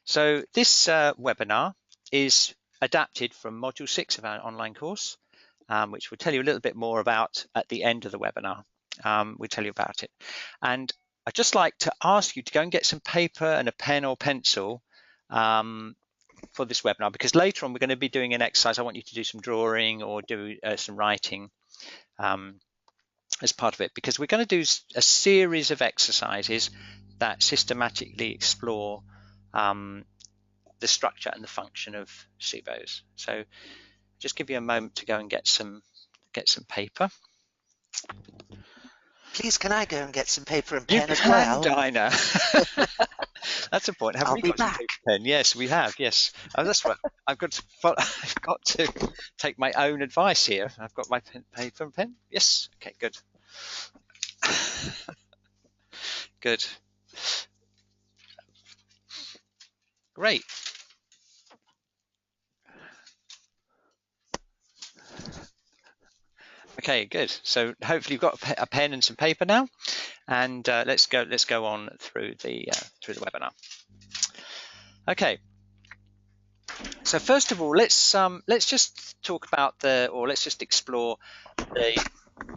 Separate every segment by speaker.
Speaker 1: So this webinar is adapted from Module 6 of our online course, which we'll tell you a little bit more about at the end of the webinar. We'll tell you about it. And I'd just like to ask you to go and get some paper and a pen or pencil for this webinar, because later on we're going to be doing an exercise. I want you to do some drawing or do some writing as part of it, because we're going to do a series of exercises that systematically explore the structure and the function of Subos. So just give you a moment to go and get some paper.
Speaker 2: Please, can I go and get some paper and
Speaker 1: You
Speaker 2: pen as
Speaker 1: can,
Speaker 2: well?
Speaker 1: Dinah. That's a point. Have
Speaker 2: I'll
Speaker 1: we
Speaker 2: be
Speaker 1: got some
Speaker 2: back.
Speaker 1: paper pen? Yes, we have. Yes. Oh, that's right. I've got to take my own advice here. I've got my paper and pen. Yes. Okay. Good. Good. Great. Okay, good. So hopefully you've got a pen and some paper now, and let's go on through the webinar. Okay. So first of all, let's just talk about let's just explore the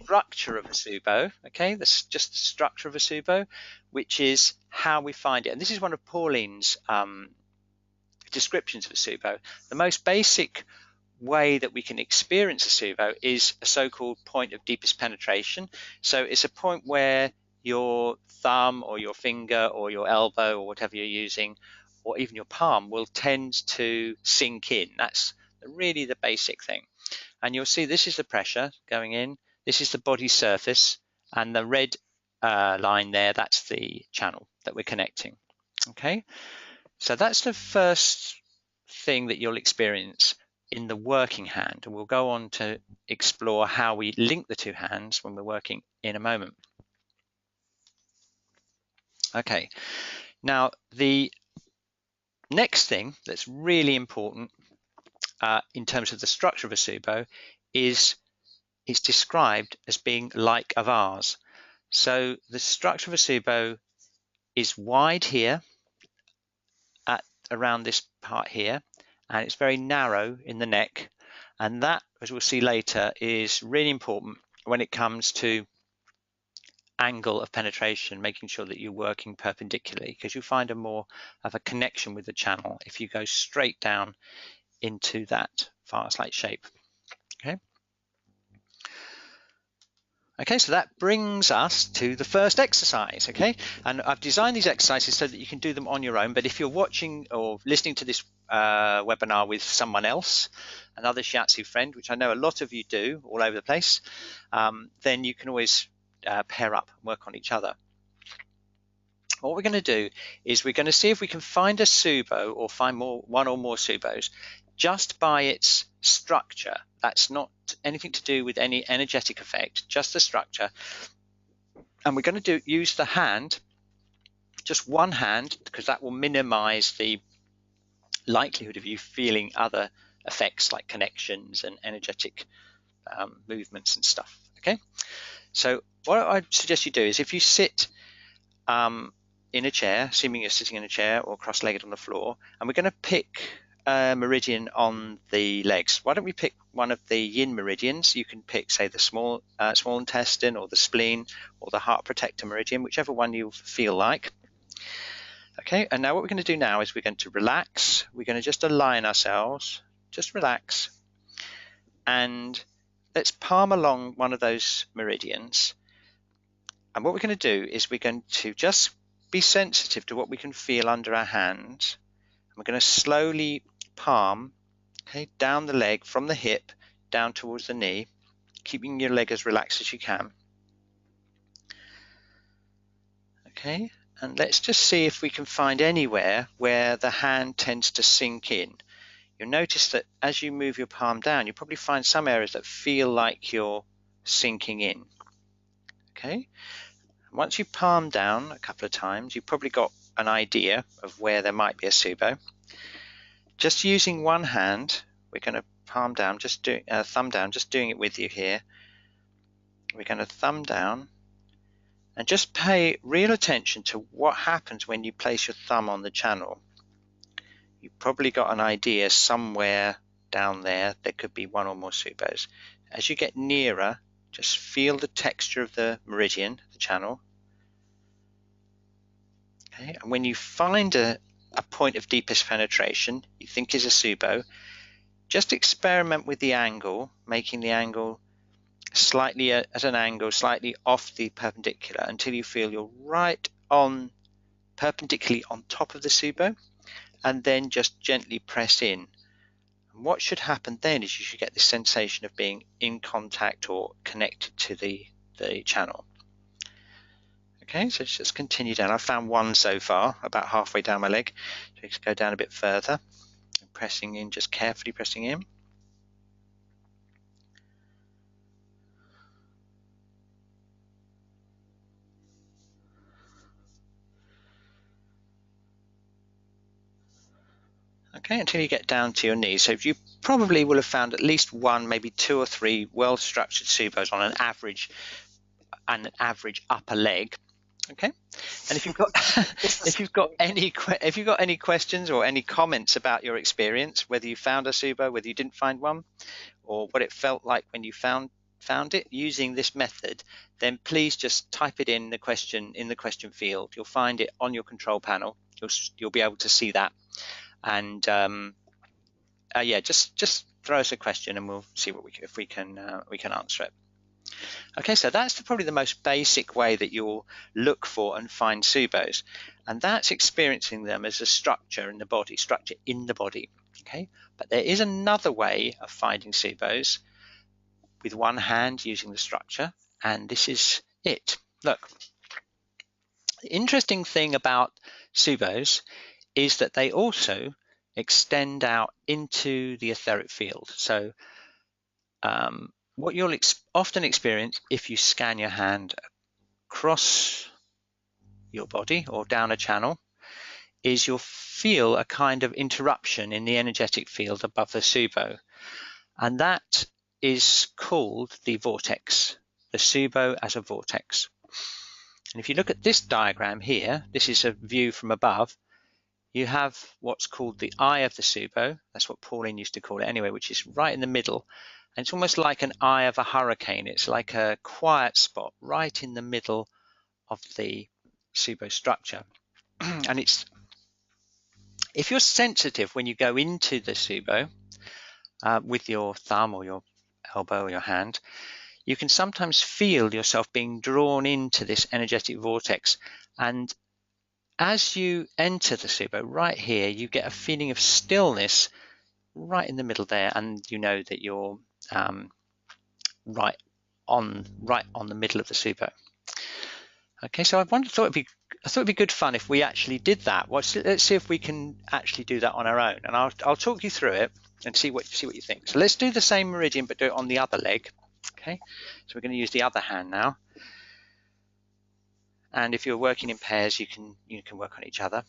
Speaker 1: structure of a Subo. Okay, that's just the structure of a Subo, which is how we find it. And this is one of Pauline's descriptions of a Subo. The most basic way that we can experience a Subo is a so-called point of deepest penetration. So it's a point where your thumb or your finger or your elbow or whatever you're using, or even your palm, will tend to sink in. That's really the basic thing. And you'll see this is the pressure going in, this is the body surface, and the red line there, that's the channel that we're connecting. Okay, so that's the first thing that you'll experience in the working hand, and we'll go on to explore how we link the two hands when we're working in a moment. Okay, now the next thing that's really important in terms of the structure of a Subo is it's described as being like a vase. So the structure of a Subo is wide here at around this part here, and it's very narrow in the neck, and that, as we'll see later, is really important when it comes to angle of penetration, making sure that you're working perpendicularly, because you find a more of a connection with the channel if you go straight down into that vase-like shape. Okay, so that brings us to the first exercise, okay? And I've designed these exercises so that you can do them on your own, but if you're watching or listening to this webinar with someone else, another shiatsu friend, which I know a lot of you do all over the place, then you can always pair up and work on each other. What we're going to do is we're going to see if we can find a Subo or find one or more Subos just by its structure. That's not anything to do with any energetic effect, just the structure. And we're going to use the hand, just one hand, because that will minimize the likelihood of you feeling other effects like connections and energetic movements and stuff. Okay, so what I suggest you do is if you sit in a chair, assuming you're sitting in a chair or cross-legged on the floor, and we're going to pick a meridian on the legs. Why don't we pick one of the yin meridians? You can pick, say, the small intestine or the spleen or the heart protector meridian, whichever one you feel like. Okay, and now what we're going to do now is we're going to relax. We're going to just align ourselves, just relax, and let's palm along one of those meridians. And what we're going to do is we're going to just be sensitive to what we can feel under our hands. And we're going to slowly palm, okay, down the leg from the hip down towards the knee, keeping your leg as relaxed as you can. Okay, and let's just see if we can find anywhere where the hand tends to sink in. You'll notice that as you move your palm down, you'll probably find some areas that feel like you're sinking in. Okay, once you palm down a couple of times, you've probably got an idea of where there might be a Subo. Just using one hand, we're going to palm down, thumb down, just doing it with you here. We're going to thumb down and just pay real attention to what happens when you place your thumb on the channel. you've probably got an idea somewhere down there could be one or more Subos. As you get nearer, just feel the texture of the meridian, the channel. Okay, and when you find a point of deepest penetration you think is a Subo, just experiment with the angle, making the angle slightly at an angle, slightly off the perpendicular, until you feel you're right on perpendicularly on top of the Subo, and then just gently press in. And what should happen then is you should get this sensation of being in contact or connected to the channel. Okay, so just continue down. I've found one so far, about halfway down my leg. So let's go down a bit further, pressing in, just carefully pressing in. Okay, until you get down to your knees. So you probably will have found at least one, maybe two or three well-structured Subos on an average upper leg. Okay, and if you've got if you've got any questions or any comments about your experience, whether you found a Subo, whether you didn't find one, or what it felt like when you found it using this method, then please just type it in the question field. You'll find it on your control panel. You'll be able to see that. And yeah, just throw us a question and we'll see if we can answer it. Okay, so that's probably the most basic way that you'll look for and find Subos, and that's experiencing them as a structure in the body. Okay, but there is another way of finding Subos with one hand using the structure, and this is it. Look, the interesting thing about Subos is that they also extend out into the etheric field. So what you'll often experience if you scan your hand across your body or down a channel is you'll feel a kind of interruption in the energetic field above the Subo, and that is called the vortex, the Subo as a vortex. And if you look at this diagram here, this is a view from above. You have what's called the eye of the Subo. That's what Pauline used to call it anyway, which is right in the middle. And it's almost like an eye of a hurricane. It's like a quiet spot right in the middle of the Subo structure. And it's, if you're sensitive when you go into the Subo with your thumb or your elbow or your hand, you can sometimes feel yourself being drawn into this energetic vortex. And as you enter the Subo right here, you get a feeling of stillness right in the middle there, and you know that you're right on the middle of the Subo. Okay, so I thought it'd be good fun if we actually did that. Let's see if we can actually do that on our own, and I'll talk you through it and see what you think. So let's do the same meridian but do it on the other leg. Okay, so we're going to use the other hand now. And if you're working in pairs, you can work on each other.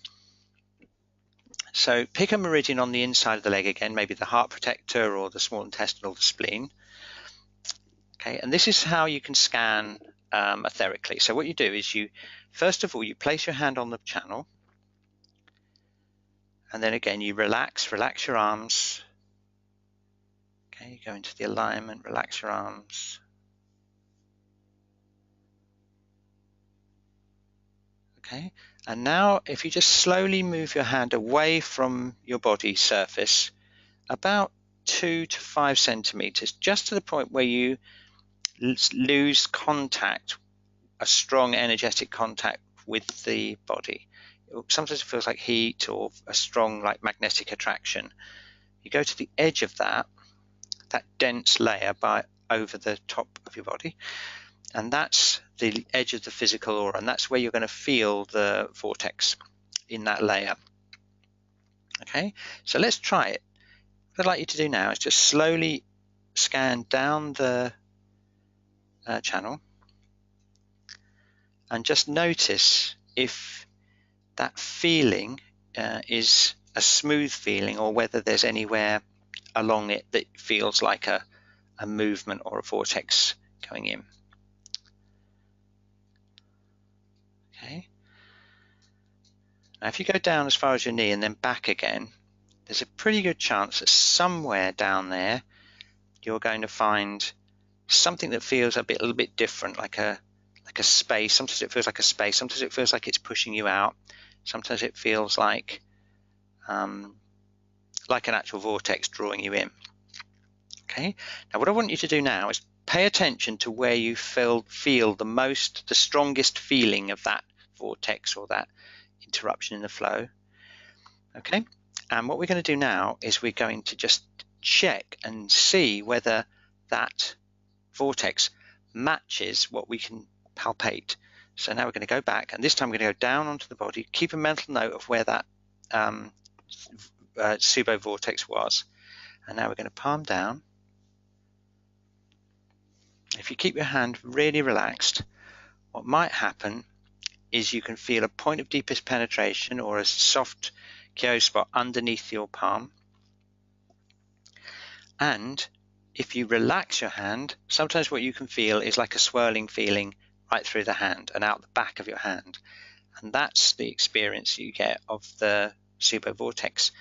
Speaker 1: So pick a meridian on the inside of the leg again, maybe the heart protector or the small intestine or the spleen. Okay, and this is how you can scan etherically. So what you do is first of all, you place your hand on the channel, and then again you relax your arms. Okay, you go into the alignment, relax your arms. Okay, and now if you just slowly move your hand away from your body surface about 2 to 5 centimeters, just to the point where you lose contact, a strong energetic contact with the body. Sometimes it feels like heat or a strong like magnetic attraction. You go to the edge of that dense layer over the top of your body, and that's the edge of the physical aura, and that's where you're going to feel the vortex in that layer. Okay, so let's try it. What I'd like you to do now is just slowly scan down the channel and just notice if that feeling is a smooth feeling or whether there's anywhere along it that feels like a movement or a vortex going in. Okay. Now if you go down as far as your knee and then back again, there's a pretty good chance that somewhere down there you're going to find something that feels a little bit different, like a space. Sometimes it feels like a space. Sometimes it feels like it's pushing you out. Sometimes it feels like an actual vortex drawing you in. Okay. Now, what I want you to do now is pay attention to where you feel the strongest feeling of that vortex or that interruption in the flow. Okay. And what we're going to do now is we're going to just check and see whether that vortex matches what we can palpate. So now we're going to go back, and this time we're going to go down onto the body. Keep a mental note of where that Subo vortex was. And now we're going to palm down. If you keep your hand really relaxed, what might happen is you can feel a point of deepest penetration or a soft Kyo spot underneath your palm. And if you relax your hand, sometimes what you can feel is like a swirling feeling right through the hand and out the back of your hand. And that's the experience you get of the Subo vortex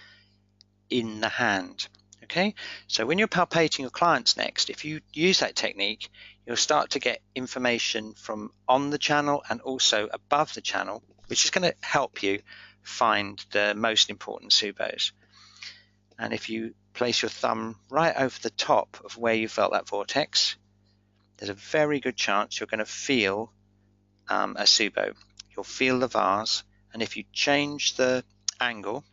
Speaker 1: in the hand. Okay, so when you're palpating your clients next, if you use that technique, you'll start to get information from on the channel and also above the channel, which is going to help you find the most important Subos. And if you place your thumb right over the top of where you felt that vortex, there's a very good chance you're going to feel a Subo. You'll feel the vase, and if you change the angle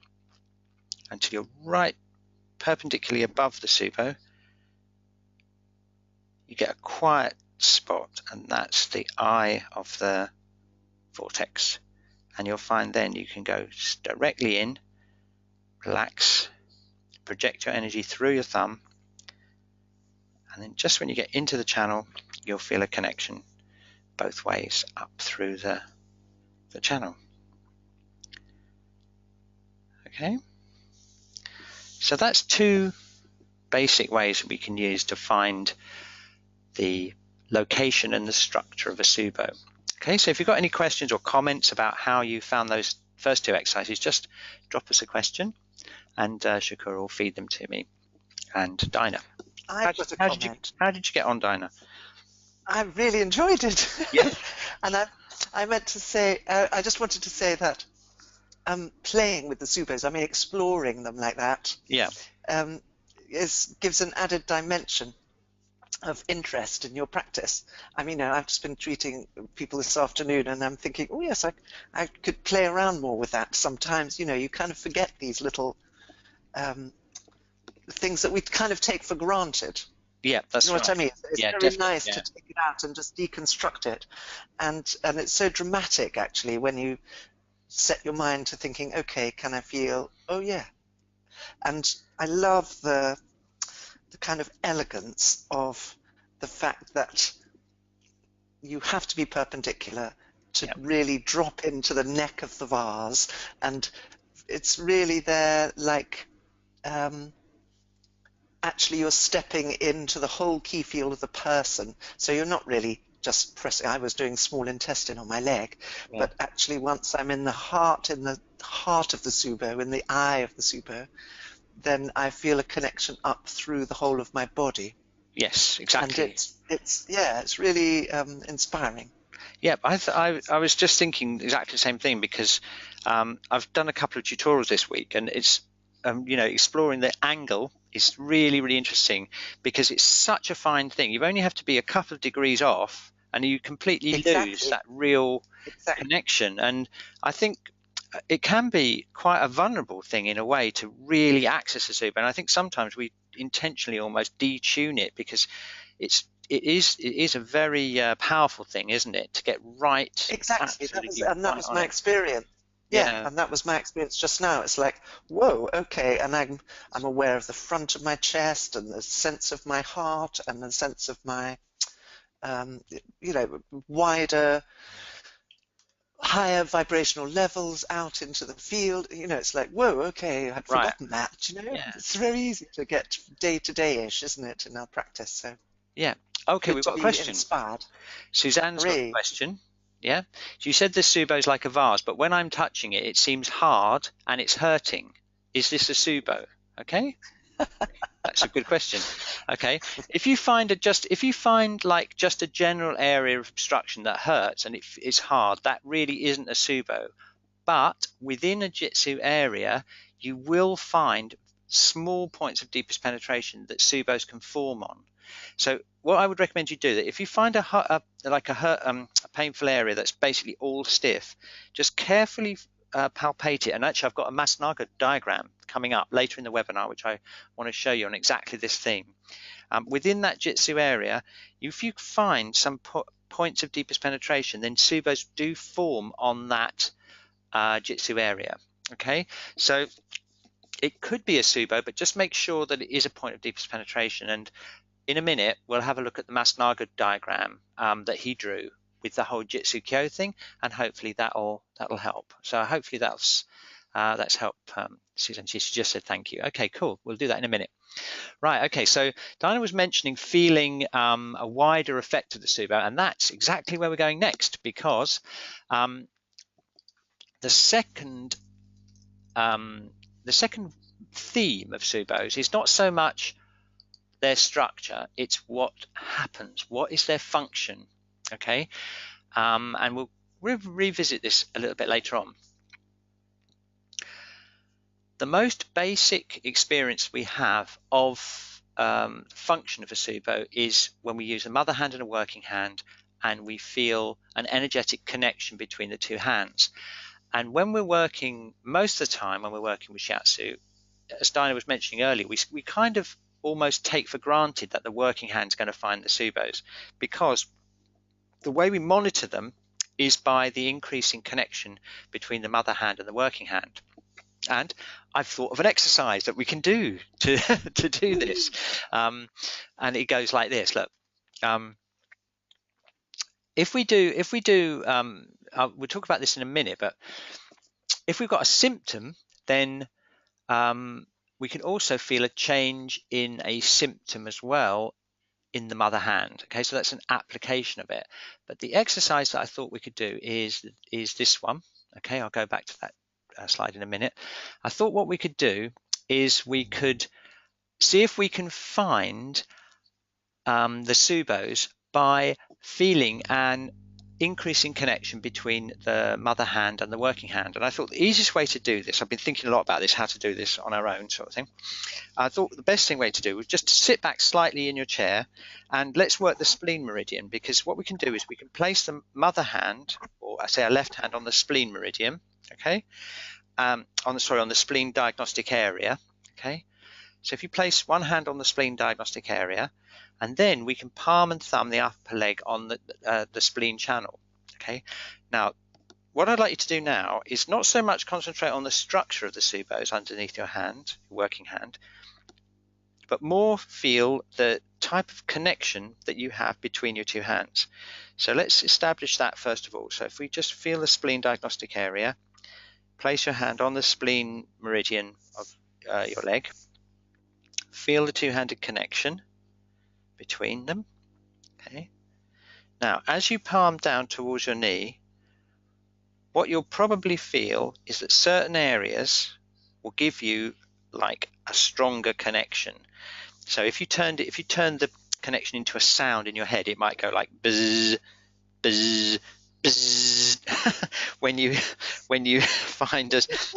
Speaker 1: until you're right perpendicularly above the Subo, you get a quiet spot, and that's the eye of the vortex. And you'll find then you can go directly in, relax, project your energy through your thumb, and then just when you get into the channel, you'll feel a connection both ways up through the channel. Okay, so that's two basic ways that we can use to find the location and the structure of a Subo. Okay, so if you've got any questions or comments about how you found those first two exercises, just drop us a question, and Shakur will feed them to me and Dinah.
Speaker 2: How
Speaker 1: did you get on, Dinah?
Speaker 2: I really enjoyed it.
Speaker 1: Yeah.
Speaker 2: And I meant to say, I just wanted to say that playing with the Subos, I mean, exploring them like that,
Speaker 1: yeah,
Speaker 2: gives an added dimension of interest in your practice. I mean, I've just been treating people this afternoon, and I'm thinking, oh yes, I could play around more with that. Sometimes, you kind of forget these little things that we kind of take for granted.
Speaker 1: Yeah, that's
Speaker 2: what I mean. It's very nice to take it out and just deconstruct it, and it's so dramatic actually when you set your mind to thinking, okay, can I feel? Oh yeah, and I love the kind of elegance of the fact that you have to be perpendicular to really drop into the neck of the vase, and it's really there like actually you're stepping into the whole key field of the person, so you're not really just pressing. I was doing small intestine on my leg, but actually once I'm in the heart of the Subo, in the eye of the Subo, then I feel a connection up through the whole of my body.
Speaker 1: Yes, exactly.
Speaker 2: And it's really inspiring.
Speaker 1: Yeah, I was just thinking exactly the same thing, because I've done a couple of tutorials this week, and it's exploring the angle is really, really interesting, because it's such a fine thing. You only have to be a couple of degrees off, and you completely lose that real connection. And I think it can be quite a vulnerable thing in a way to really access a Subo. And I think sometimes we intentionally almost detune it, because it is a very powerful thing, isn't it, to get right?
Speaker 2: Exactly, that was my experience. Yeah, and that was my experience just now. It's like, whoa, okay, and I'm aware of the front of my chest and the sense of my heart and the sense of my, wider, higher vibrational levels out into the field. It's like, whoa, okay, I'd forgotten that. It's very easy to get day-to-day-ish, isn't it, in our practice? So
Speaker 1: yeah, okay, we've got a question.
Speaker 2: Inspired.
Speaker 1: Suzanne's got a question. Yeah, so you said this Subo is like a vase, but when I'm touching it, it seems hard and it's hurting. is this a Subo? Okay, that's a good question. Okay, if you find like just a general area of obstruction that hurts and it's hard, that really isn't a Subo. But within a Jitsu area, you will find small points of deepest penetration that Subos can form on. So what I would recommend you do, that if you find a painful area that's basically all stiff, just carefully palpate it. And actually, I've got a Masnaga diagram coming up later in the webinar, which I want to show you on exactly this theme. Within that Jitsu area, if you find some points of deepest penetration, then Subos do form on that Jitsu area. Okay, so it could be a Subo, but just make sure that it is a point of deepest penetration. And in a minute, we'll have a look at the Masnaga diagram that he drew with the whole Jitsu Kyo thing, and hopefully that'll help. So hopefully that's helped. Susan, she just said thank you. Okay, cool. We'll do that in a minute. Right. Okay. So Diana was mentioning feeling a wider effect of the Subo, and that's exactly where we're going next, because the second theme of Subos is not so much their structure, it's what happens, what is their function. Okay, and we'll revisit this a little bit later on. The most basic experience we have of function of a Subo is when we use a mother hand and a working hand, and we feel an energetic connection between the two hands. And when we're working, most of the time when we're working with Shiatsu, as Dinah was mentioning earlier, we kind of almost take for granted that the working hand is going to find the Subos, because the way we monitor them is by the increasing connection between the mother hand and the working hand. And I've thought of an exercise that we can do to do this, and it goes like this. Look, if we do, we'll talk about this in a minute, but if we've got a symptom, then we can also feel a change in a symptom as well in the mother hand. Okay, so that's an application of it. But the exercise that I thought we could do is this one. Okay, I'll go back to that slide in a minute. I thought what we could do is we could see if we can find the Subos by feeling an increasing connection between the mother hand and the working hand. And I thought the easiest way to do this, I've been thinking a lot about this, how to do this on our own sort of thing. I thought the best way to do was just to sit back slightly in your chair and let's work the spleen meridian, because what we can do is we can place the mother hand, or I say our left hand, on the spleen meridian, okay, on the spleen diagnostic area, okay. So if you place one hand on the spleen diagnostic area, and then we can palm and thumb the upper leg on the spleen channel. Okay. Now, what I'd like you to do now is not so much concentrate on the structure of the Subos underneath your hand, your working hand, but more feel the type of connection that you have between your two hands. So let's establish that first of all. So if we just feel the spleen diagnostic area, place your hand on the spleen meridian of your leg, feel the two-handed connection between them. Okay. Now, as you palm down towards your knee, what you'll probably feel is that certain areas will give you like a stronger connection. So if you turn the connection into a sound in your head, it might go like buzz, buzz, buzz when you find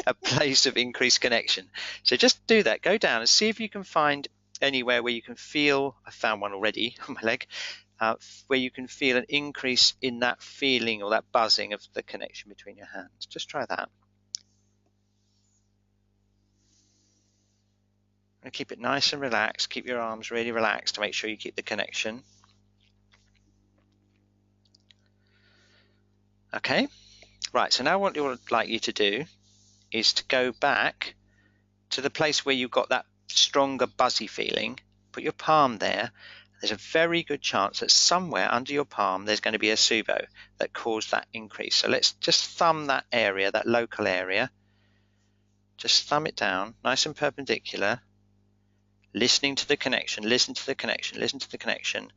Speaker 1: a place of increased connection. So just do that. Go down and see if you can find anywhere where you can feel, I found one already on my leg, where you can feel an increase in that feeling or that buzzing of the connection between your hands. Just try that. And keep it nice and relaxed. Keep your arms really relaxed to make sure you keep the connection. Okay, right, so now what I would like you to do is to go back to the place where you've got that stronger buzzy feeling. Put your palm there. There's a very good chance that somewhere under your palm there's going to be a Subo that caused that increase. So let's just thumb that area, that local area. Just thumb it down, nice and perpendicular. Listening to the connection, listen to the connection, listen to the connection.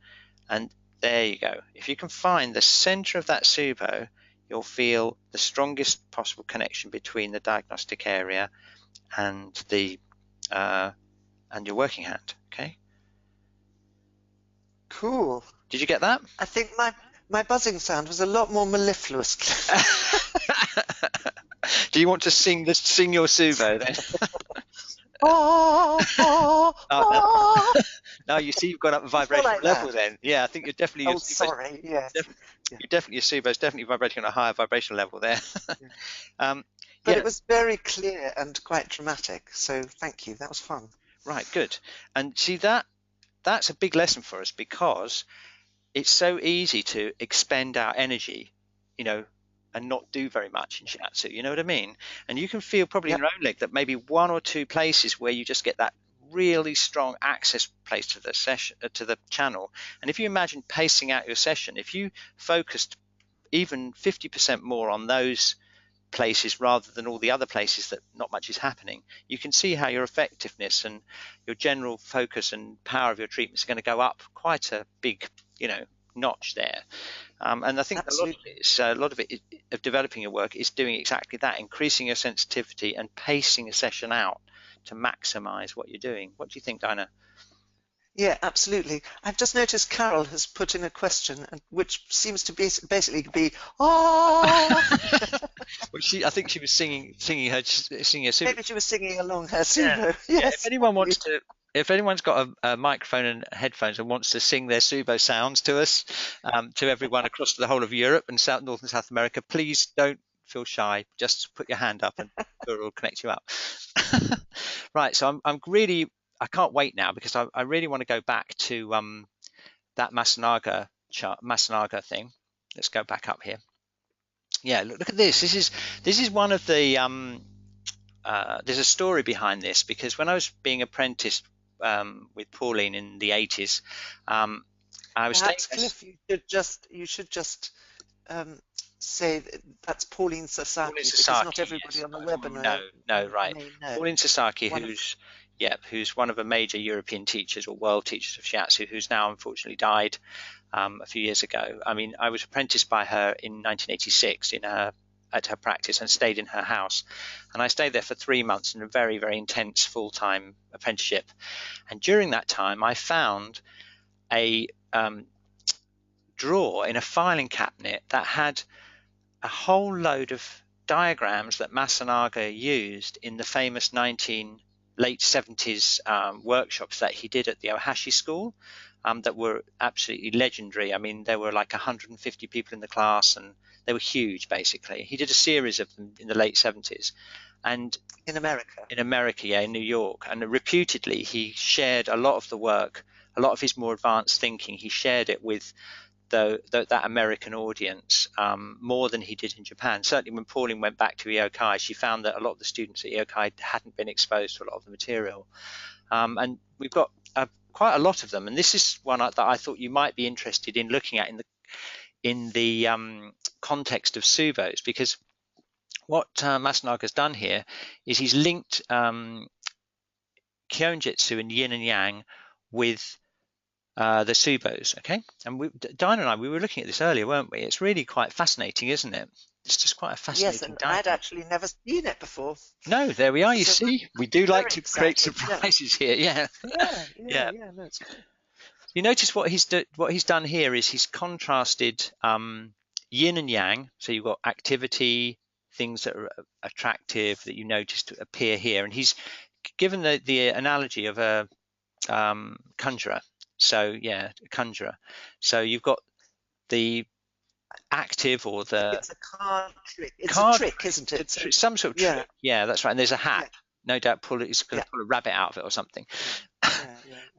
Speaker 1: And there you go. If you can find the center of that Subo, you'll feel the strongest possible connection between the diagnostic area and the and your working hand. Okay.
Speaker 2: Cool.
Speaker 1: Did you get that?
Speaker 2: I think my buzzing sound was a lot more mellifluous.
Speaker 1: Do you want to sing your Subo then?
Speaker 2: Oh, oh, oh.
Speaker 1: No, you see, you've got up a vibrational
Speaker 2: like
Speaker 1: level
Speaker 2: that.
Speaker 1: then. Yeah, I think you're definitely.
Speaker 2: Oh, sorry. Yes.
Speaker 1: Your Subo's definitely vibrating on a higher vibrational level there.
Speaker 2: Yeah. But it was very clear and quite dramatic. So thank you. That was fun.
Speaker 1: Right, good. And see, that's a big lesson for us, because it's so easy to expend our energy, and not do very much in shiatsu. You know what I mean? And you can feel probably in your own leg that maybe one or two places where you just get that really strong access place to the session, to the channel. And if you imagine pacing out your session, if you focused even 50% more on those places rather than all the other places that not much is happening, you can see how your effectiveness and your general focus and power of your treatments are going to go up quite a big, notch there. And I think a lot of it of developing your work is doing exactly that, increasing your sensitivity and pacing a session out to maximize what you're doing. What do you think, Dinah?
Speaker 2: Yeah, absolutely. I've just noticed Carol has put in a question, which seems to be basically be, oh.
Speaker 1: Well, I think she was singing her Subo.
Speaker 2: Maybe she was singing along her Subo. Yeah. Yes.
Speaker 1: If anyone's got a microphone and headphones and wants to sing their Subo sounds to us, to everyone across the whole of Europe and North and South America, please don't feel shy. Just put your hand up and we'll connect you up. Right. So I can't wait now, because I really want to go back to that Masanaga thing. Let's go back up here. Yeah, look at this. This is one of the there's a story behind this, because when I was being apprenticed with Pauline in the 80s, I was
Speaker 2: Perhaps, Cliff, you should just say that's Pauline Sasaki, because not everybody on the webinar.
Speaker 1: No, right. Pauline Sasaki, who's one of the major European teachers or world teachers of shiatsu, who's now unfortunately died a few years ago. I mean, I was apprenticed by her in 1986 at her practice and stayed in her house. And I stayed there for 3 months in a very, very intense full-time apprenticeship. And during that time, I found a drawer in a filing cabinet that had a whole load of diagrams that Masanaga used in the famous late 70s workshops that he did at the Ohashi school, that were absolutely legendary. I mean, there were like 150 people in the class, and they were huge, basically. He did a series of them in the late 70s. And
Speaker 2: in America,
Speaker 1: yeah, in New York. And reputedly, he shared a lot of the work, a lot of his more advanced thinking. He shared it with that American audience more than he did in Japan. Certainly when Pauline went back to Iokai, she found that a lot of the students at Iokai hadn't been exposed to a lot of the material. And we've got quite a lot of them. And this is one that I thought you might be interested in looking at in the context of Subos, because what Masanaga's done here is he's linked Kyo-Jitsu and Yin and Yang with the Subos, okay? And Dinah and we were looking at this earlier, weren't we? It's really quite fascinating, isn't it? It's just quite a fascinating
Speaker 2: diagram. I'd actually never seen it before.
Speaker 1: No, there we are. You see, we do like to create surprises here. Yeah.
Speaker 2: Yeah. No, it's good.
Speaker 1: You notice what he's done here is he's contrasted yin and yang. So you've got activity, things that are attractive that you notice to appear here, and he's given the analogy of a conjurer. So yeah, a conjurer. So you've got the active or the
Speaker 2: it's a card trick. It's a trick, isn't it?
Speaker 1: It's some sort of trick. Yeah, that's right. And there's a hat. No doubt he's going to pull a rabbit out of it or something.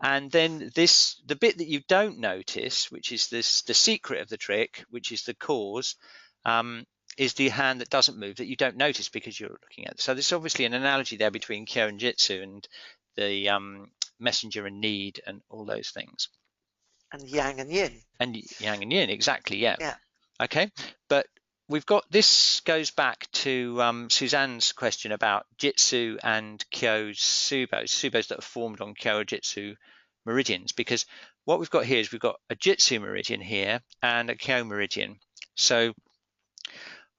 Speaker 1: And then the bit that you don't notice, which is the secret of the trick, which is the cause, is the hand that doesn't move, that you don't notice because you're looking at it. So there's obviously an analogy there between Kyo-Jitsu and the messenger and need and all those things.
Speaker 2: And yang and yin.
Speaker 1: And yang and yin, exactly, yeah.
Speaker 2: Yeah.
Speaker 1: Okay, but we've got, this goes back to Suzanne's question about Jitsu and Subos that are formed on Kyo-Jitsu meridians, because what we've got here is we've got a Jitsu meridian here and a Kyo meridian. So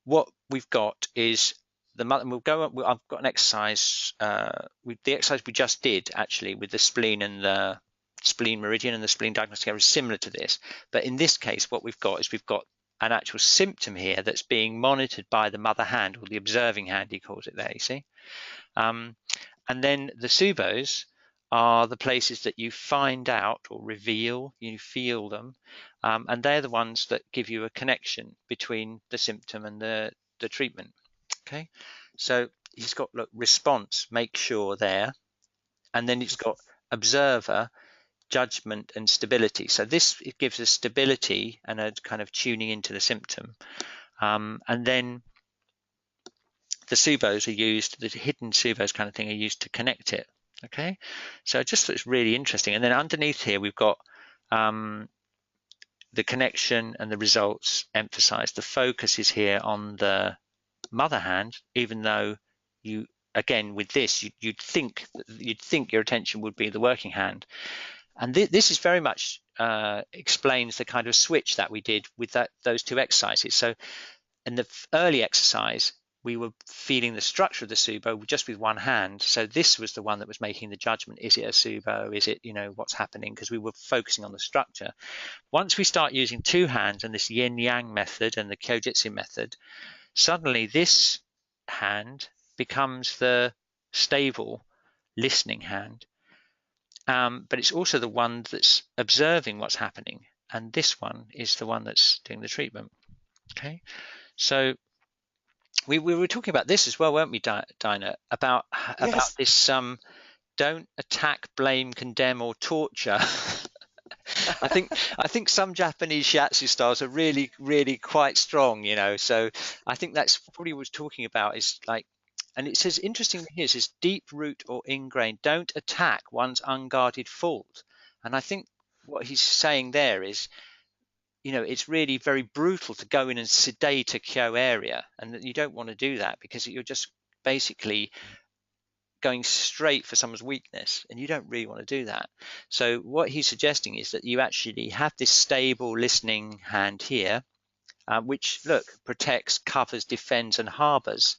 Speaker 1: what we've got is the mother. We'll go. I've got an exercise. The exercise we just did actually with the spleen and the spleen meridian and the spleen diagnostic area is similar to this, but in this case, what we've got is we've got an actual symptom here that's being monitored by the mother hand, or the observing hand, he calls it there. You see, and then the Subos are the places that you find out or reveal. You feel them, and they're the ones that give you a connection between the symptom and the treatment. Okay, so he's got, look, response, make sure there, and then it's got observer, judgment, and stability. So this, it gives us stability and a kind of tuning into the symptom, and then the Subos are used, the hidden Subos kind of thing are used to connect it. Okay, so it just looks really interesting. And then underneath here we've got the connection and the results emphasized. The focus is here on the mother hand, even though you, again with this, you'd think your attention would be the working hand. And this is very much explains the kind of switch that we did with those two exercises. So in the early exercise, we were feeling the structure of the Subo just with one hand. So this was the one that was making the judgment. Is it a Subo? Is it, what's happening? Because we were focusing on the structure. Once we start using two hands and this yin-yang method and the Kyo-Jitsu method, suddenly this hand becomes the stable listening hand. But it's also the one that's observing what's happening. And this one is the one that's doing the treatment. Okay, so we were talking about this as well, weren't we, Dinah? About this don't attack, blame, condemn, or torture. I think some Japanese shiatsu styles are really, really quite strong, So I think that's probably what we're talking about, is like, and it says, interestingly here, it says deep root or ingrained, don't attack one's unguarded fault. And I think what he's saying there is, it's really very brutal to go in and sedate a Kyo area, and that you don't want to do that because you're just basically going straight for someone's weakness, and you don't really want to do that. So what he's suggesting is that you actually have this stable listening hand here, which, look, protects, covers, defends, and harbors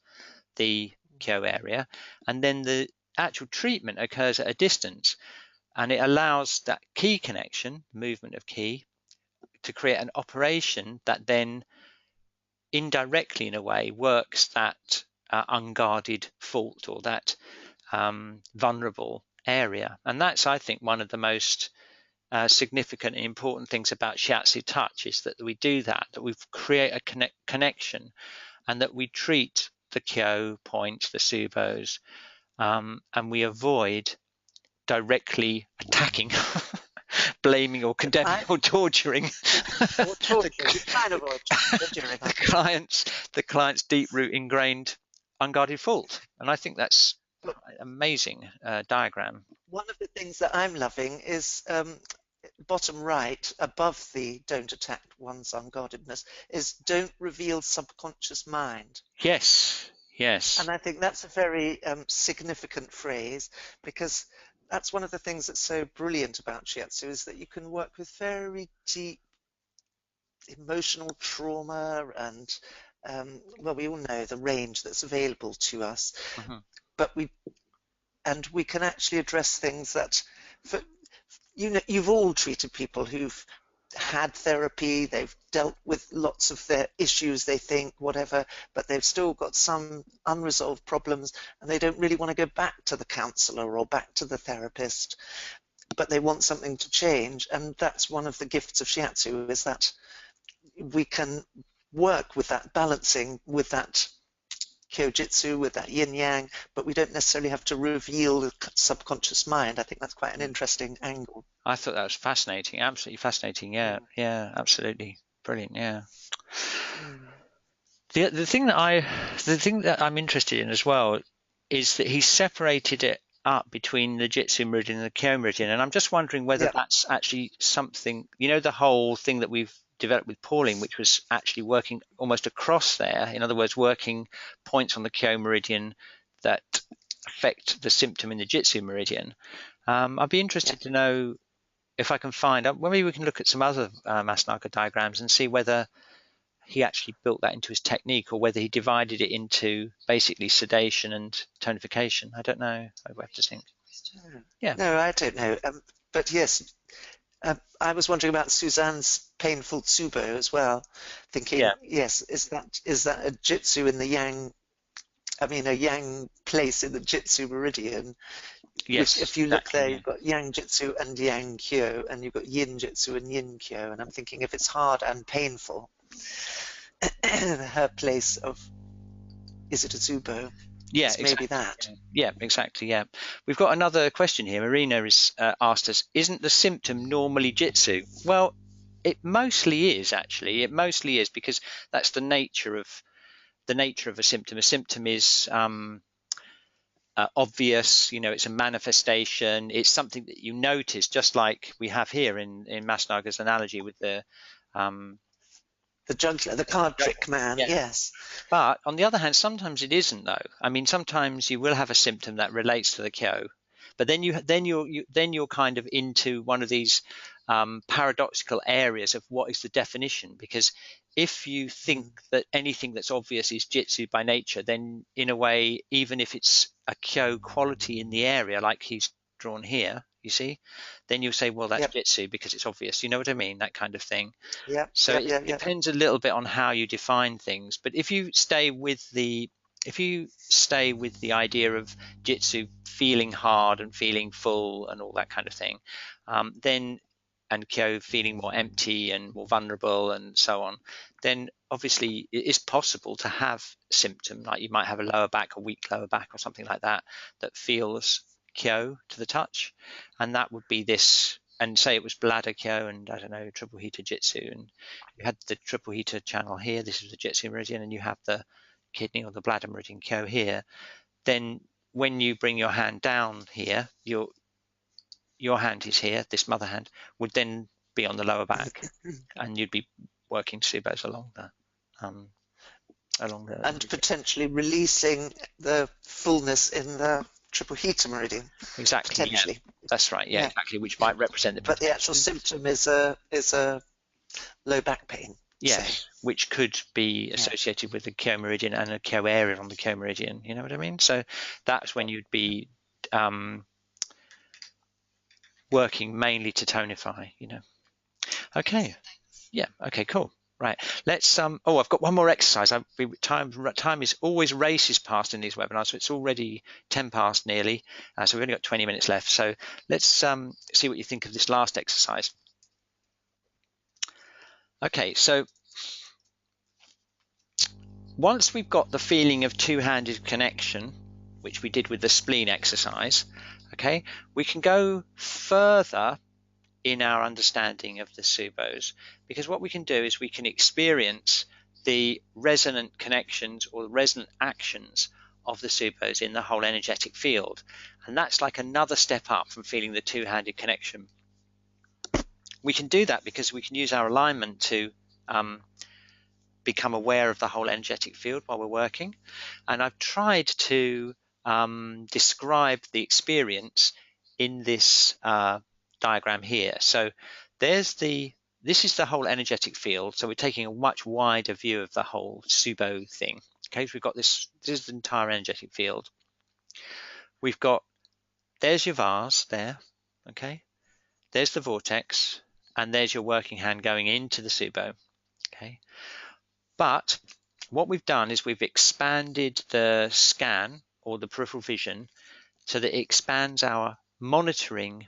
Speaker 1: the Kyo area, and then the actual treatment occurs at a distance, and it allows that ki connection, movement of ki, to create an operation that then indirectly, in a way, works that unguarded fault or that vulnerable area. And that's, I think, one of the most significant and important things about shiatsu touch, is that we do that we create a connection, and that we treat the Kyo points, the Subos, and we avoid directly attacking, blaming or condemning or torturing the client's deep root ingrained unguarded fault. And I think that's an amazing diagram.
Speaker 2: One of the things that I'm loving is bottom right, above the don't attack one's unguardedness, is don't reveal subconscious mind.
Speaker 1: Yes.
Speaker 2: And I think that's a very significant phrase, because that's one of the things that's so brilliant about shiatsu, is that you can work with very deep emotional trauma and well, we all know the range that's available to us, but we can actually address things that, you've all treated people who've had therapy, they've dealt with lots of their issues, they think, whatever, but they've still got some unresolved problems, and they don't really want to go back to the counselor or back to the therapist, but they want something to change. And that's one of the gifts of shiatsu, is that we can work with that balancing, with that Kyo-Jitsu, with that yin-yang, but we don't necessarily have to reveal the subconscious mind. I think that's quite an interesting angle.
Speaker 1: I thought that was fascinating, absolutely fascinating. Yeah, absolutely brilliant. Yeah. The thing that I'm interested in as well is that he separated it up between the Jitsu meridian and the Kyo meridian, and I'm just wondering whether that's actually something, the whole thing that we've developed with Pauline, which was actually working almost across there, in other words, working points on the Kyo meridian that affect the symptom in the Jitsu meridian. I'd be interested to know if I can find out, maybe we can look at some other Masnaka diagrams and see whether he actually built that into his technique, or whether he divided it into basically sedation and tonification. I don't know. I have to think. Yeah.
Speaker 2: No, I don't know. But yes, I was wondering about Suzanne's painful Subo as well, thinking, yes, is that a Jitsu in the Yang? I mean, a Yang place in the Jitsu meridian.
Speaker 1: Yes.
Speaker 2: Which, if you look there, you've got Yang Jitsu and Yang Kyo, and you've got Yin Jitsu and Yin Kyo. And I'm thinking, if it's hard and painful, her place of, is it a Subo?
Speaker 1: Yeah,
Speaker 2: it's maybe that.
Speaker 1: Yeah, exactly. Yeah, we've got another question here. Marina is asked us, "Isn't the symptom normally Jitsu?" Well, it mostly is, actually. It mostly is, because that's the nature of a symptom. A symptom is obvious. It's a manifestation. It's something that you notice, just like we have here in Masnaga's analogy with the
Speaker 2: juggler, the card trick man. Yes.
Speaker 1: But on the other hand, sometimes it isn't, though. I mean, sometimes you will have a symptom that relates to the Kyo, but then you're kind of into one of these paradoxical areas of what is the definition. Because if you think that anything that's obvious is Jitsu by nature, then in a way, even if it's a Kyo quality in the area, like he's drawn here, you see, then you'll say, well, that's Jitsu because it's obvious. You know what I mean? That kind of thing. So it depends a little bit on how you define things. But if you stay with the idea of Jitsu feeling hard and feeling full and all that kind of thing, and Kyo feeling more empty and more vulnerable and so on, then obviously it is possible to have a symptom, like you might have a weak lower back or something like that, that feels Kyo to the touch, and that would be this. And say it was bladder Kyo and, I don't know, triple heater Jitsu, and you had the triple heater channel here, this is the Jitsu meridian, and you have the kidney or the bladder meridian Kyo here, then when you bring your hand down here, your hand is here, this mother hand would then be on the lower back, and you'd be working Tsubos along the
Speaker 2: and potentially releasing the fullness in the triple heater meridian.
Speaker 1: Exactly.
Speaker 2: Potentially.
Speaker 1: Yeah. That's right. Yeah, exactly. Which might represent the.
Speaker 2: But the actual symptom is a low back pain.
Speaker 1: Yes, which could be associated with the Kyo meridian and a Kyo area on the Kyo meridian. You know what I mean? So that's when you'd be working mainly to tonify. Okay. Yeah. Okay. Cool. Right. Let's I've got one more exercise. Time is always races past in these webinars, so it's already 10 past nearly. So we've only got 20 minutes left. So let's see what you think of this last exercise. Okay. So once we've got the feeling of two-handed connection, which we did with the spleen exercise, okay, we can go further in our understanding of the Subos, because what we can do is we can experience the resonant connections or the resonant actions of the Subos in the whole energetic field, and that's like another step up from feeling the two-handed connection. We can do that because we can use our alignment to become aware of the whole energetic field while we're working, and I've tried to describe the experience in this diagram here. So this is the whole energetic field, so we're taking a much wider view of the whole Subo thing. Okay, so we've got this is the entire energetic field. We've got, there's your vase there, okay, there's the vortex, and there's your working hand going into the Subo. Okay, but what we've done is we've expanded the scan or the peripheral vision so that it expands our monitoring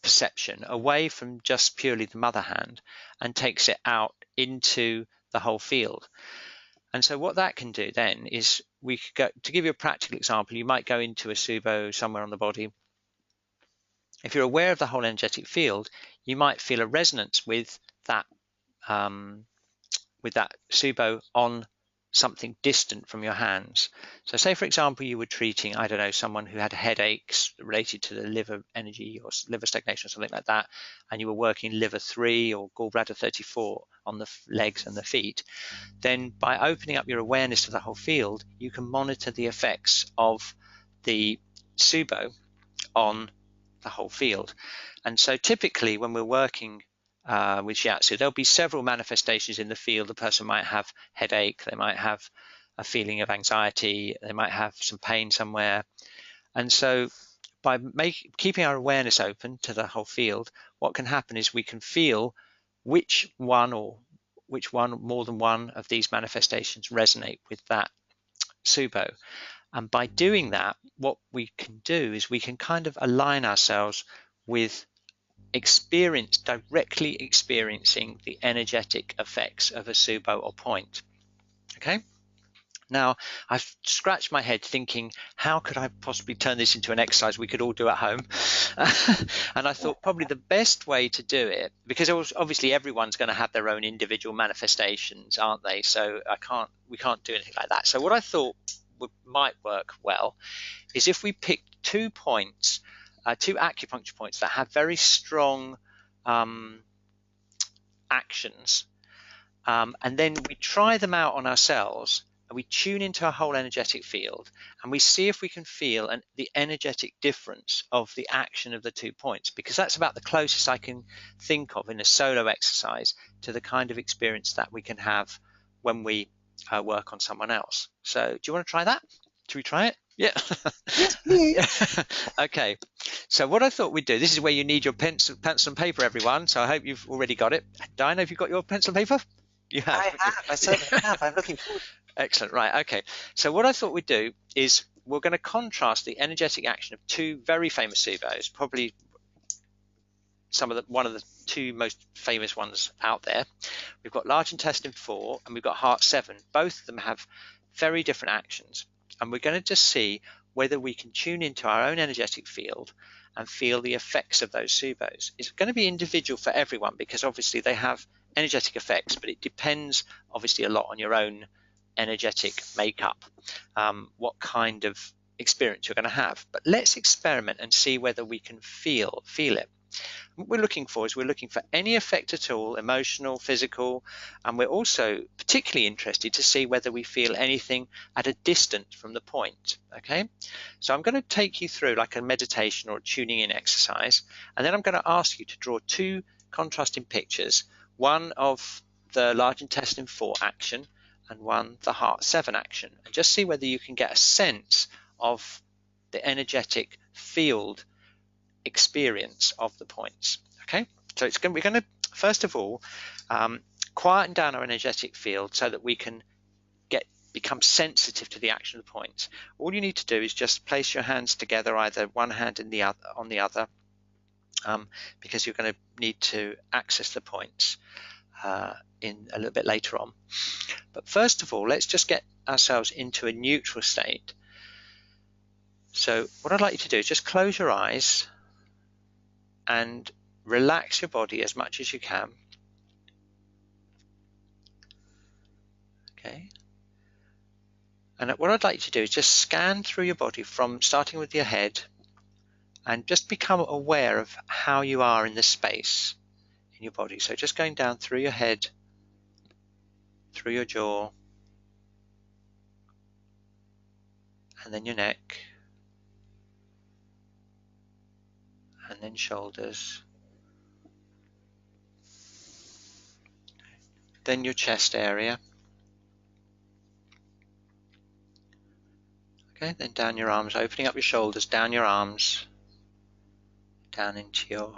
Speaker 1: perception away from just purely the mother hand and takes it out into the whole field. And so what that can do then is, we could go, to give you a practical example, you might go into a Subo somewhere on the body. If you're aware of the whole energetic field, you might feel a resonance with that Subo on something distant from your hands. So say, for example, you were treating, I don't know, someone who had headaches related to the liver energy or liver stagnation or something like that, and you were working liver 3 or gallbladder 34 on the legs and the feet, then by opening up your awareness to the whole field, you can monitor the effects of the Subo on the whole field. And so typically when we're working with Shiatsu. There'll be several manifestations in the field. The person might have headache, they might have a feeling of anxiety, they might have some pain somewhere. And so by keeping our awareness open to the whole field, what can happen is we can feel which one more than one of these manifestations resonate with that Subo. And by doing that, what we can do is we can kind of align ourselves with directly experiencing the energetic effects of a Subo or point. Okay. Now, I've scratched my head thinking, how could I possibly turn this into an exercise we could all do at home? And I thought probably the best way to do it, because obviously everyone's going to have their own individual manifestations, aren't they? So we can't do anything like that. So what I thought might work well is if we pick 2 points, 2 acupuncture points that have very strong actions, and then we try them out on ourselves, and we tune into our whole energetic field, and we see if we can feel the energetic difference of the action of the 2 points, because that's about the closest I can think of in a solo exercise to the kind of experience that we can have when we work on someone else. So do you want to try that? Should we try it? Yeah.
Speaker 2: Yes, please.
Speaker 1: Okay. So what I thought we'd do, this is where you need your pencil and paper, everyone. So I hope you've already got it. Diana, have you got your pencil and paper? You have.
Speaker 2: I have. I certainly have. I'm looking forward.
Speaker 1: Excellent. Right. Okay. So what I thought we'd do is we're going to contrast the energetic action of 2 very famous Subos, probably one of the 2 most famous ones out there. We've got large intestine 4 and we've got heart 7. Both of them have very different actions, and we're going to just see whether we can tune into our own energetic field and feel the effects of those Subos. It's going to be individual for everyone because obviously they have energetic effects, but it depends obviously a lot on your own energetic makeup, what kind of experience you're going to have. But let's experiment and see whether we can feel it. What we're looking for any effect at all, emotional, physical, and we're also particularly interested to see whether we feel anything at a distance from the point. Okay, so I'm going to take you through like a meditation or a tuning in exercise, and then I'm going to ask you to draw 2 contrasting pictures, one of the large intestine 4 action and one the heart 7 action, and just see whether you can get a sense of the energetic field experience of the points. Okay, so we're going to first of all quieten down our energetic field so that we can become sensitive to the action of the points. All you need to do is just place your hands together, either one hand in the other on the other, because you're going to need to access the points in a little bit later on. But first of all, let's just get ourselves into a neutral state. So what I'd like you to do is just close your eyes and relax your body as much as you can. Okay. And what I'd like you to do is just scan through your body from starting with your head and just become aware of how you are in the space in your body. So just going down through your head, through your jaw, and then your neck, and then shoulders, then your chest area. Okay, then down your arms, opening up your shoulders, down your arms, down into your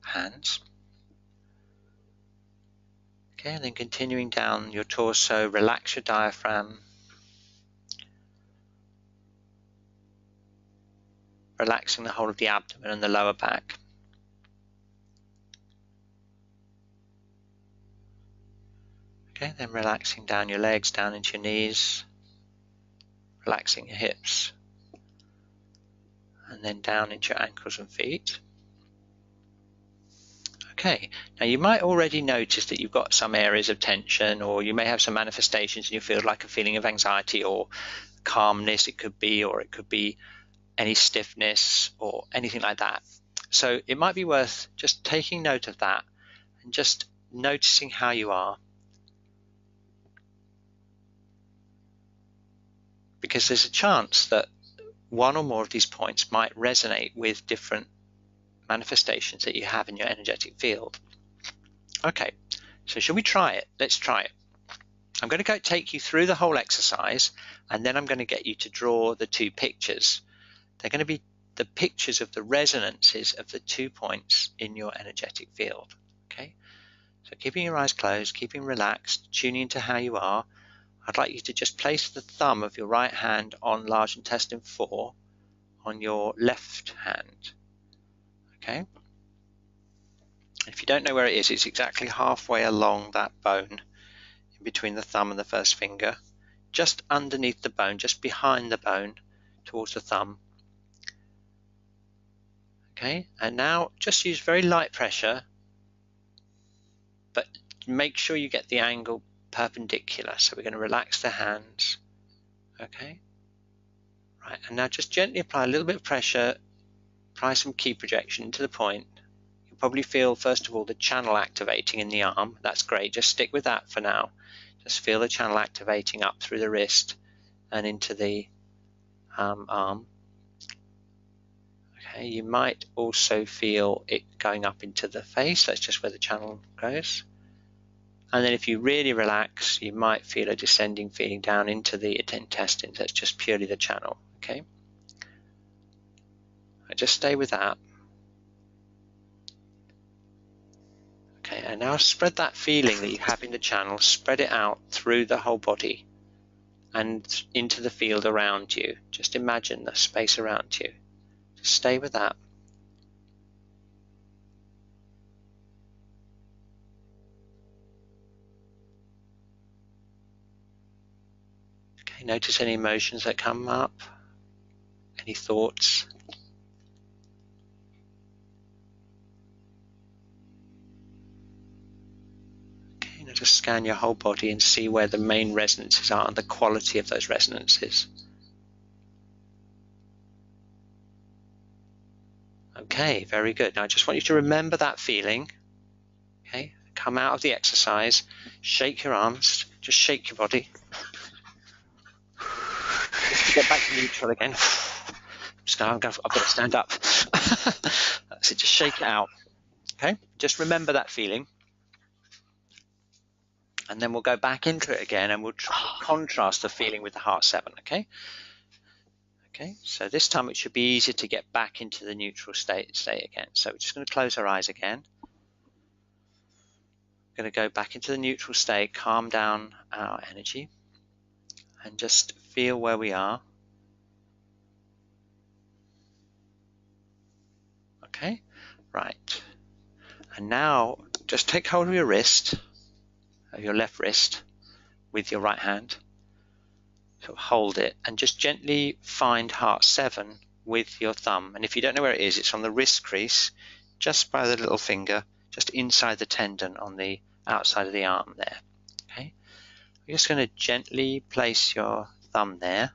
Speaker 1: hands. Okay, and then continuing down your torso, relax your diaphragm, relaxing the whole of the abdomen and the lower back. Okay, then relaxing down your legs, down into your knees, relaxing your hips, and then down into your ankles and feet. Okay, now you might already notice that you've got some areas of tension, or you may have some manifestations and you feel like a feeling of anxiety or calmness, it could be, or it could be any stiffness or anything like that. So it might be worth just taking note of that and just noticing how you are, because there's a chance that one or more of these points might resonate with different manifestations that you have in your energetic field. Okay, so shall we try it? Let's try it. I'm going to take you through the whole exercise, and then I'm going to get you to draw the 2 pictures. They're going to be the pictures of the resonances of the 2 points in your energetic field. Okay, so keeping your eyes closed, keeping relaxed, tuning into how you are, I'd like you to just place the thumb of your right hand on large intestine 4 on your left hand. Okay, if you don't know where it is, it's exactly halfway along that bone in between the thumb and the first finger, just underneath the bone, just behind the bone towards the thumb. Okay, and now just use very light pressure, but make sure you get the angle perpendicular. So we're going to relax the hands. Okay, right, and now just gently apply a little bit of pressure, apply some ki projection into the point. You'll probably feel first of all the channel activating in the arm. That's great, just stick with that for now. Just feel the channel activating up through the wrist and into the arm. Okay, you might also feel it going up into the face. That's just where the channel goes. And then if you really relax, you might feel a descending feeling down into the intestines. That's just purely the channel. Okay, just stay with that. Okay, and now spread that feeling that you have in the channel, spread it out through the whole body and into the field around you. Just imagine the space around you. Just stay with that. Okay, notice any emotions that come up, any thoughts. Okay, now just scan your whole body and see where the main resonances are and the quality of those resonances. Okay, very good. Now I just want you to remember that feeling. Okay, come out of the exercise, shake your arms, just shake your body. Just to get back to neutral again. I've got to stand up. So just shake it out. Okay, just remember that feeling. And then we'll go back into it again and we'll contrast the feeling with the heart 7. Okay. Okay, so this time it should be easier to get back into the neutral state again. So we're just going to close our eyes again. We're going to go back into the neutral state, calm down our energy, and just feel where we are. Okay, right. And now just take hold of your wrist, of your left wrist, with your right hand. So hold it and just gently find heart 7 with your thumb. And if you don't know where it is, it's on the wrist crease, just by the little finger, just inside the tendon on the outside of the arm there. Okay, you're just going to gently place your thumb there.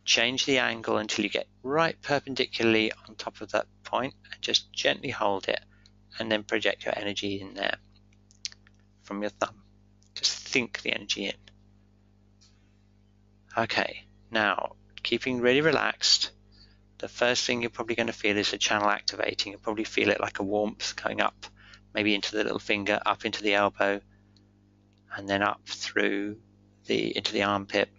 Speaker 1: Change the angle until you get right perpendicularly on top of that point, and just gently hold it, and then project your energy in there from your thumb. Just think the energy in. Okay, now keeping really relaxed, the first thing you're probably going to feel is the channel activating. You'll probably feel it like a warmth going up, maybe into the little finger, up into the elbow, and then up through into the armpit.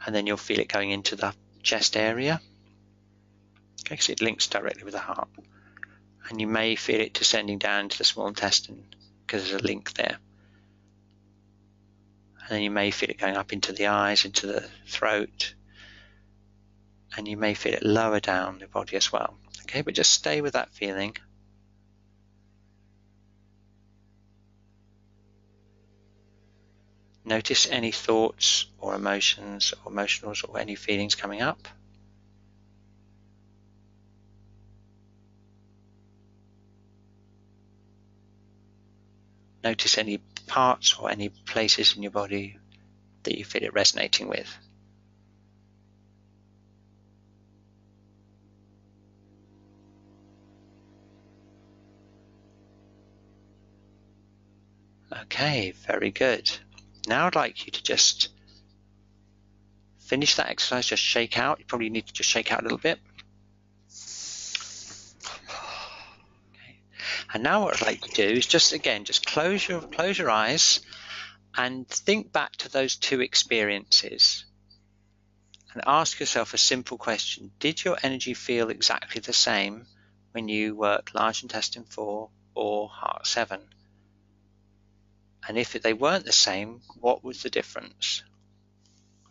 Speaker 1: And then you'll feel it going into the chest area. Okay, because it links directly with the heart. And you may feel it descending down to the small intestine because there's a link there. And then you may feel it going up into the eyes, into the throat, and you may feel it lower down the body as well. Okay, but just stay with that feeling. Notice any thoughts or emotions or emotionals or any feelings coming up. Notice any parts or any places in your body that you feel it resonating with. Okay, very good. Now I'd like you to just finish that exercise, just shake out. You probably need to just shake out a little bit. And now what I'd like to do is just close your eyes and think back to those two experiences and ask yourself a simple question. Did your energy feel exactly the same when you worked large intestine 4 or heart 7? And if they weren't the same, what was the difference?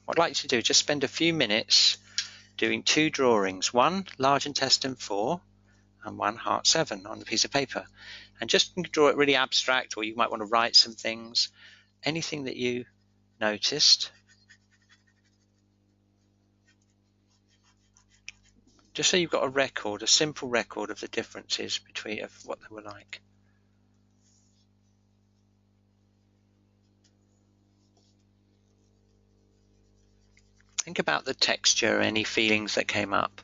Speaker 1: What I'd like you to do is just spend a few minutes doing two drawings, one large intestine 4 and one heart 7 on a piece of paper. And just draw it really abstract, or you might want to write some things, anything that you noticed. Just so you've got a record, a simple record of the differences between what they were like. Think about the texture, any feelings that came up.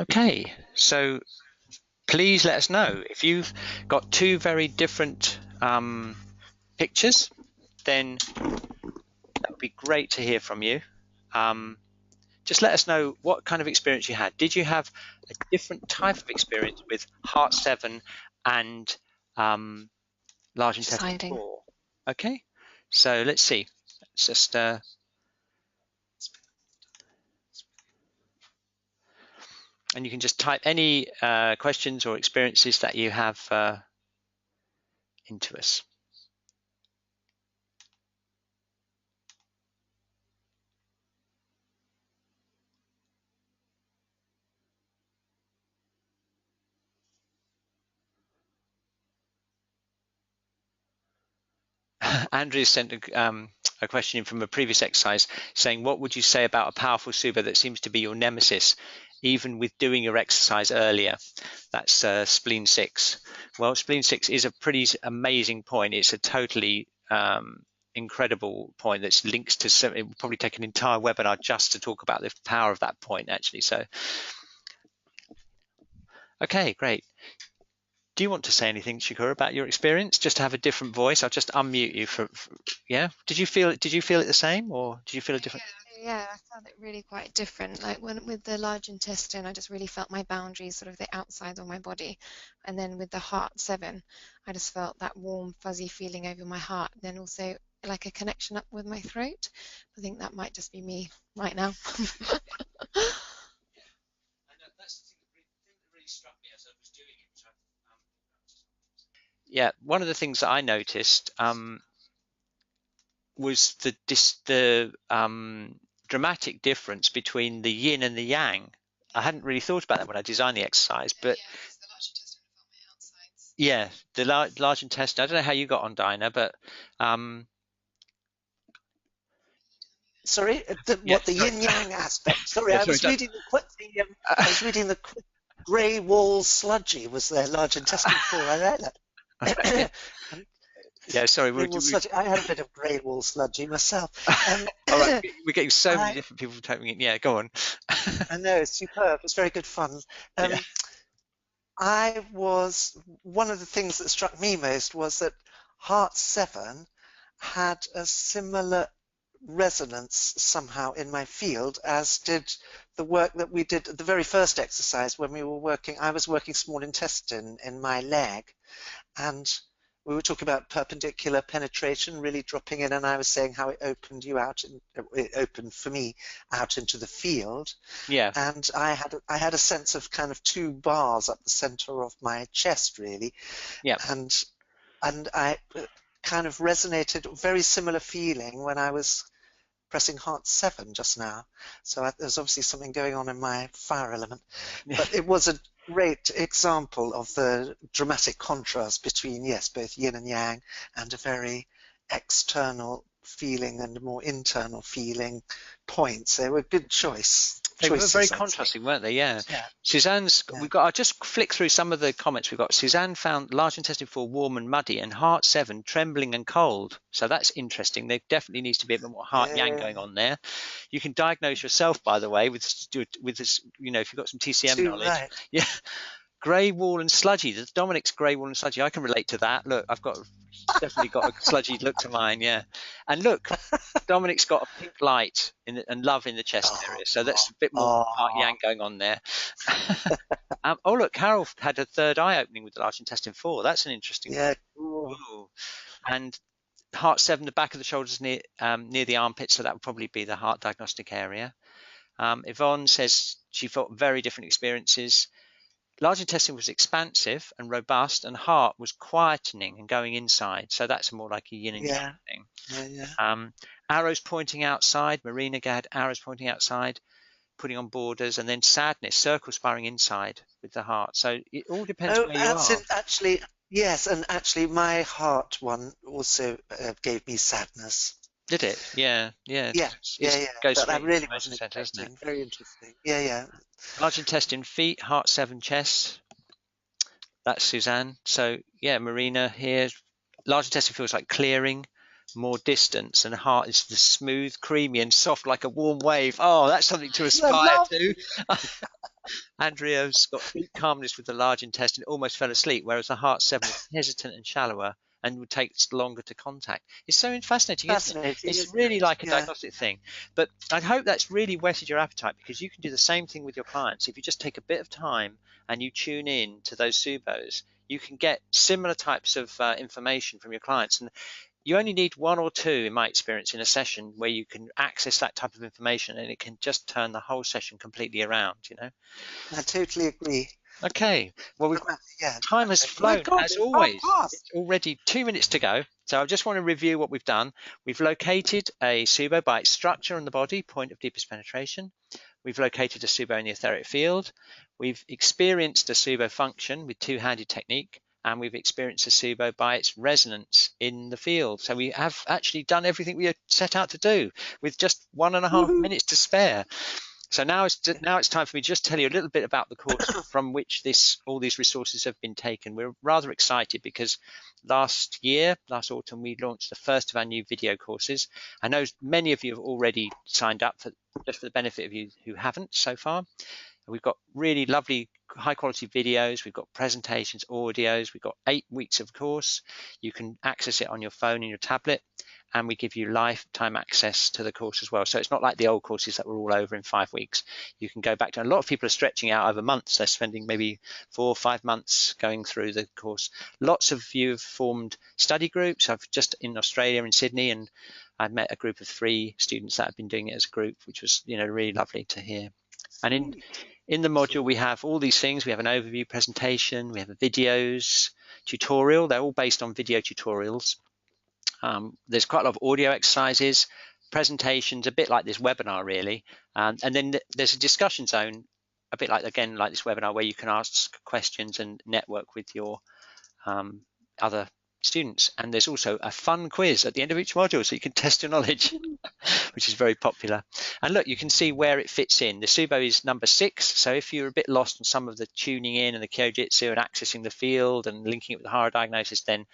Speaker 1: Okay, so please let us know if you've got two very different pictures, then that would be great to hear from you. Just let us know what kind of experience you had. Did you have a different type of experience with heart 7 and large intestine 4? Okay, so let's see. Let's just and you can just type any questions or experiences that you have into us. Andrew sent a question in from a previous exercise saying, what would you say about a powerful Subo that seems to be your nemesis, even with doing your exercise earlier? That's spleen 6. Well, spleen 6 is a pretty amazing point. It's a totally incredible point that's links to, it would probably take an entire webinar just to talk about the power of that point, actually. So, okay, great. Do you want to say anything, Shikura, about your experience? Just to have a different voice. I'll just unmute you for yeah. Did you feel it the same, or did you feel a different?
Speaker 3: Yeah, I found it really quite different. Like when with the large intestine, I just really felt my boundaries, sort of the outside of my body. And then with the heart 7, I just felt that warm, fuzzy feeling over my heart. Then also like a connection up with my throat. I think that might just be me right now.
Speaker 1: That's the thing that really struck me as I was doing it. Yeah, one of the things that I noticed was the dramatic difference between the yin and the yang. I hadn't really thought about that when I designed the exercise, but yeah, the large intestine. I don't know how you got on, Dinah, but
Speaker 2: sorry, the yin yang aspect. Sorry, I was reading the grey wall sludgy was there, large intestine 4. I read that.
Speaker 1: Yeah, sorry.
Speaker 2: I had a bit of grey wall sludgy myself.
Speaker 1: All right, we're getting so many different people typing in. Yeah, go on.
Speaker 2: I know, it's superb. It's very good fun. Yeah. One of the things that struck me most was that heart 7 had a similar resonance somehow in my field as did the work that we did at the very first exercise when we were working. I was working small intestine in my leg, and we were talking about perpendicular penetration, really dropping in, and I was saying how it opened it opened for me out into the field.
Speaker 1: Yeah.
Speaker 2: And I had a sense of kind of 2 bars up the center of my chest, really.
Speaker 1: Yeah.
Speaker 2: And I kind of resonated, very similar feeling when I was pressing heart 7 just now. So there's obviously something going on in my fire element. But it was a great example of the dramatic contrast between, yes, both yin and yang, and a very external feeling and more internal feeling points. They were good choices.
Speaker 1: They were very contrasting, weren't they? Yeah. Suzanne's, we've got, I'll just flick through some of the comments we've got. Suzanne found large intestine 4 warm and muddy, and heart 7 trembling and cold. So that's interesting. There definitely needs to be a bit more heart yang going on there. You can diagnose yourself, by the way, with this, you know, if you've got some TCM knowledge.
Speaker 2: Right.
Speaker 1: Yeah. Grey wall and sludgy. Dominic's grey wall and sludgy. I can relate to that. Look, I've got definitely got a sludgy look to mine. Yeah. And look, Dominic's got a pink light and love in the chest area. So that's a bit more heart yang going on there. Oh, look, Carol had a third eye opening with the large intestine 4. That's an interesting one. Ooh. And heart 7, the back of the shoulders near the armpit. So that would probably be the heart diagnostic area. Yvonne says she felt very different experiences. Large intestine was expansive and robust, and heart was quietening and going inside. So that's more like a yin and yang thing. Arrows pointing outside. Marina had arrows pointing outside, putting on borders, and then sadness, circle spiraling inside with the heart. So it all depends where you are.
Speaker 2: Actually, yes, and actually my heart one also gave me sadness.
Speaker 1: Did it? Yeah.
Speaker 2: But that really wasn't expecting. Very interesting. Yeah.
Speaker 1: Large intestine, feet, heart 7, chest. That's Suzanne. So yeah, Marina here. Large intestine feels like clearing, more distance, and heart is the smooth, creamy, and soft like a warm wave. Oh, that's something to aspire to. Andrea's got deep calmness with the large intestine, almost fell asleep, whereas the heart 7 was hesitant and shallower and would take longer to contact. It's so fascinating, isn't it? It's really like a diagnostic thing. But I hope that's really whetted your appetite, because you can do the same thing with your clients. If you just take a bit of time and you tune in to those Subos, you can get similar types of information from your clients. And you only need 1 or 2, in my experience, in a session where you can access that type of information, and it can just turn the whole session completely around, you know?
Speaker 2: I totally agree.
Speaker 1: Okay, well, time has flown as always. It's already 2 minutes to go. So I just want to review what we've done. We've located a Subo by its structure on the body, point of deepest penetration. We've located a Subo in the etheric field. We've experienced a Subo function with two-handed technique, and we've experienced a Subo by its resonance in the field. So we have actually done everything we had set out to do with just 1.5 minutes to spare. So now it's time for me to just tell you a little bit about the course from which all these resources have been taken. We're rather excited because last autumn, we launched the first of our new video courses. I know many of you have already signed up just for the benefit of you who haven't so far. We've got really lovely high quality videos. We've got presentations, audios. We've got 8 weeks of course. You can access it on your phone and your tablet. And we give you lifetime access to the course as well. So it's not like the old courses that were all over in 5 weeks. You can go back to, a lot of people are stretching out over months. They're spending maybe 4 or 5 months going through the course. Lots of you have formed study groups. I've just in Australia, in Sydney, and I met a group of 3 students that have been doing it as a group, which was, you know, really lovely to hear. And in the module, we have all these things. We have an overview presentation. We have a videos tutorial. They're all based on video tutorials. There's quite a lot of audio exercises, presentations, a bit like this webinar really, and then there's a discussion zone, a bit like, again, like this webinar, where you can ask questions and network with your other students. And there's also a fun quiz at the end of each module, so you can test your knowledge, which is very popular. And look, you can see where it fits in. The Subo is number 6, so if you're a bit lost on some of the tuning in and the Kyo-Jitsu and accessing the field and linking it with the horror diagnosis, then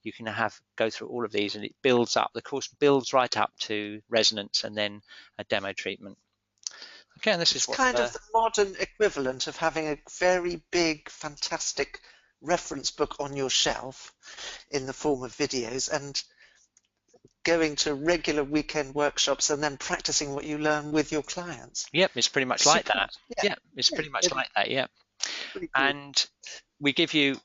Speaker 1: you can go through all of these, and it builds up. The course builds right up to resonance and then a demo treatment. Okay, and this is
Speaker 2: kind of the modern equivalent of having a very big, fantastic reference book on your shelf in the form of videos, and going to regular weekend workshops and then practicing what you learn with your clients.
Speaker 1: Yep, it's pretty much like that. Yeah, it's pretty much like that. Yeah, and we give you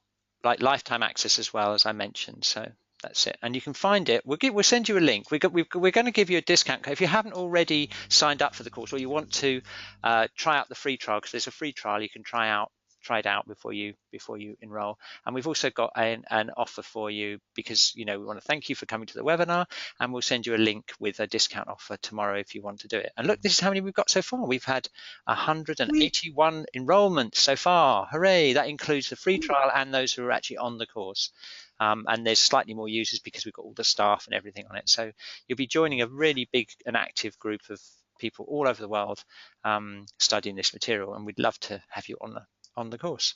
Speaker 1: like lifetime access as well, as I mentioned. So that's it, and you can find it. We'll send you a link. We're going to give you a discount if you haven't already signed up for the course, or you want to try out the free trial, because there's a free trial you can try it out before you enroll. And we've also got an offer for you, because we want to thank you for coming to the webinar, and we'll send you a link with a discount offer tomorrow if you want to do it. And look, this is how many we've got so far. We've had 181 enrollments so far. Hooray! That includes the free trial and those who are actually on the course. and there's slightly more users because we've got all the staff and everything on it. So you'll be joining a really big and active group of people all over the world studying this material, and we'd love to have you on the course.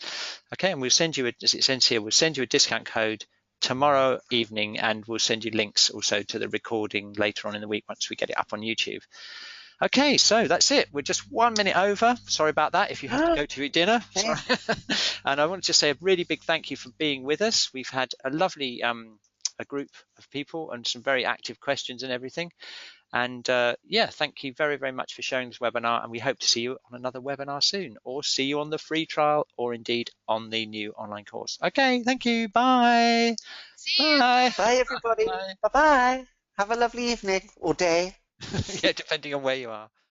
Speaker 1: Okay, and we'll send you, as it says here, we'll send you a discount code tomorrow evening, and we'll send you links also to the recording later on in the week once we get it up on YouTube. Okay, so that's it. We're just 1 minute over. Sorry about that if you have to go to eat dinner. Sorry. And I want to say a really big thank you for being with us. We've had a lovely a group of people and some very active questions and everything. And yeah, thank you very, very much for sharing this webinar, and we hope to see you on another webinar soon, or see you on the free trial, or indeed on the new online course. Okay, thank you. Bye. Bye.
Speaker 2: Bye, everybody. Bye-bye. Have a lovely evening or day.
Speaker 1: Yeah, depending on where you are.